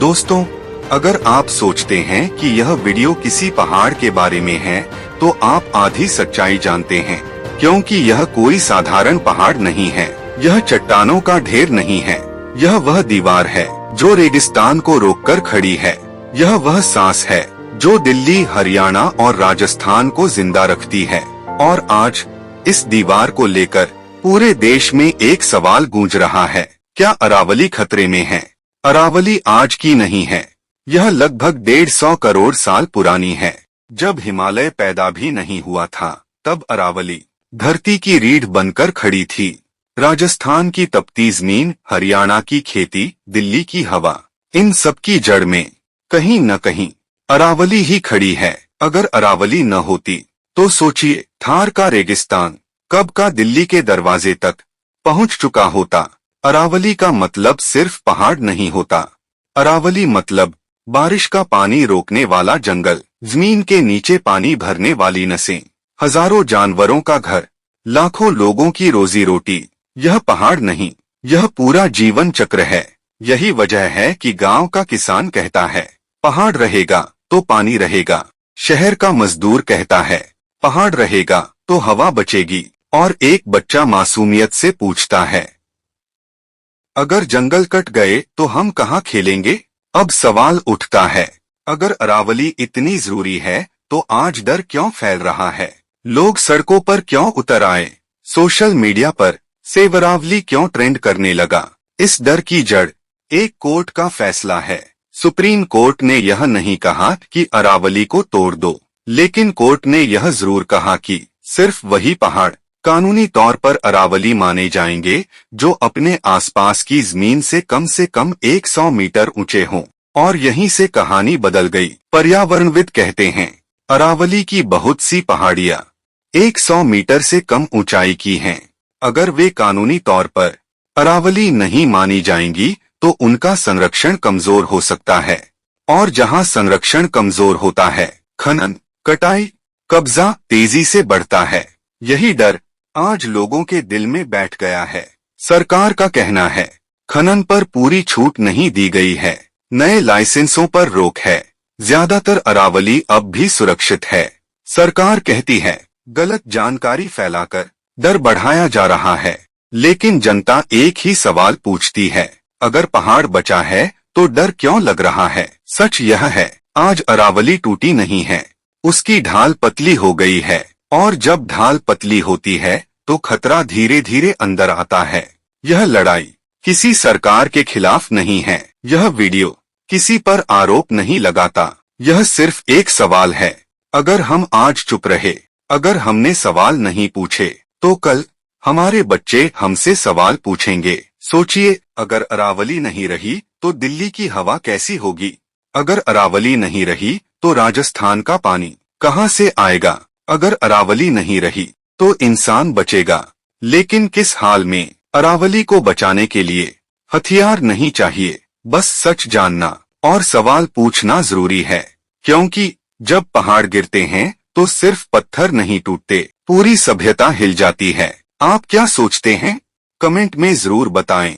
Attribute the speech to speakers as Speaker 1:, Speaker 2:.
Speaker 1: दोस्तों, अगर आप सोचते हैं कि यह वीडियो किसी पहाड़ के बारे में है, तो आप आधी सच्चाई जानते हैं, क्योंकि यह कोई साधारण पहाड़ नहीं है। यह चट्टानों का ढेर नहीं है। यह वह दीवार है जो रेगिस्तान को रोककर खड़ी है। यह वह सांस है जो दिल्ली, हरियाणा और राजस्थान को जिंदा रखती है। और आज इस दीवार को लेकर पूरे देश में एक सवाल गूंज रहा है, क्या अरावली खतरे में है? अरावली आज की नहीं है। यह लगभग 150 करोड़ साल पुरानी है। जब हिमालय पैदा भी नहीं हुआ था, तब अरावली धरती की रीढ़ बनकर खड़ी थी। राजस्थान की तपती जमीन, हरियाणा की खेती, दिल्ली की हवा, इन सब की जड़ में कहीं न कहीं अरावली ही खड़ी है। अगर अरावली न होती तो सोचिए, थार का रेगिस्तान कब का दिल्ली के दरवाजे तक पहुंच चुका होता। अरावली का मतलब सिर्फ पहाड़ नहीं होता। अरावली मतलब बारिश का पानी रोकने वाला जंगल, जमीन के नीचे पानी भरने वाली नसें, हजारों जानवरों का घर, लाखों लोगों की रोजी रोटी। यह पहाड़ नहीं, यह पूरा जीवन चक्र है। यही वजह है कि गांव का किसान कहता है, पहाड़ रहेगा तो पानी रहेगा। शहर का मजदूर कहता है, पहाड़ रहेगा तो हवा बचेगी। और एक बच्चा मासूमियत से पूछता है, अगर जंगल कट गए तो हम कहाँ खेलेंगे? अब सवाल उठता है, अगर अरावली इतनी जरूरी है तो आज डर क्यों फैल रहा है? लोग सड़कों पर क्यों उतर आए? सोशल मीडिया पर सेव अरावली क्यों ट्रेंड करने लगा? इस डर की जड़ एक कोर्ट का फैसला है। सुप्रीम कोर्ट ने यह नहीं कहा कि अरावली को तोड़ दो, लेकिन कोर्ट ने यह जरूर कहा कि सिर्फ वही पहाड़ कानूनी तौर पर अरावली माने जाएंगे जो अपने आसपास की जमीन से कम 100 मीटर ऊंचे हों। और यहीं से कहानी बदल गई। पर्यावरणविद कहते हैं, अरावली की बहुत सी पहाड़ियां 100 मीटर से कम ऊंचाई की हैं। अगर वे कानूनी तौर पर अरावली नहीं मानी जाएंगी तो उनका संरक्षण कमजोर हो सकता है। और जहां संरक्षण कमजोर होता है, खनन, कटाई, कब्जा तेजी से बढ़ता है। यही डर आज लोगों के दिल में बैठ गया है। सरकार का कहना है, खनन पर पूरी छूट नहीं दी गई है, नए लाइसेंसों पर रोक है। ज्यादातर अरावली अब भी सुरक्षित है। सरकार कहती है, गलत जानकारी फैलाकर डर बढ़ाया जा रहा है। लेकिन जनता एक ही सवाल पूछती है, अगर पहाड़ बचा है तो डर क्यों लग रहा है? सच यह है, आज अरावली टूटी नहीं है, उसकी ढाल पतली हो गई है। और जब ढाल पतली होती है तो खतरा धीरे धीरे अंदर आता है। यह लड़ाई किसी सरकार के खिलाफ नहीं है। यह वीडियो किसी पर आरोप नहीं लगाता। यह सिर्फ एक सवाल है। अगर हम आज चुप रहे, अगर हमने सवाल नहीं पूछे, तो कल हमारे बच्चे हमसे सवाल पूछेंगे। सोचिए, अगर अरावली नहीं रही तो दिल्ली की हवा कैसी होगी? अगर अरावली नहीं रही तो राजस्थान का पानी कहां से आएगा? अगर अरावली नहीं रही तो इंसान बचेगा, लेकिन किस हाल में? अरावली को बचाने के लिए हथियार नहीं चाहिए, बस सच जानना और सवाल पूछना जरूरी है। क्योंकि जब पहाड़ गिरते हैं तो सिर्फ पत्थर नहीं टूटते, पूरी सभ्यता हिल जाती है। आप क्या सोचते हैं? कमेंट में जरूर बताएं।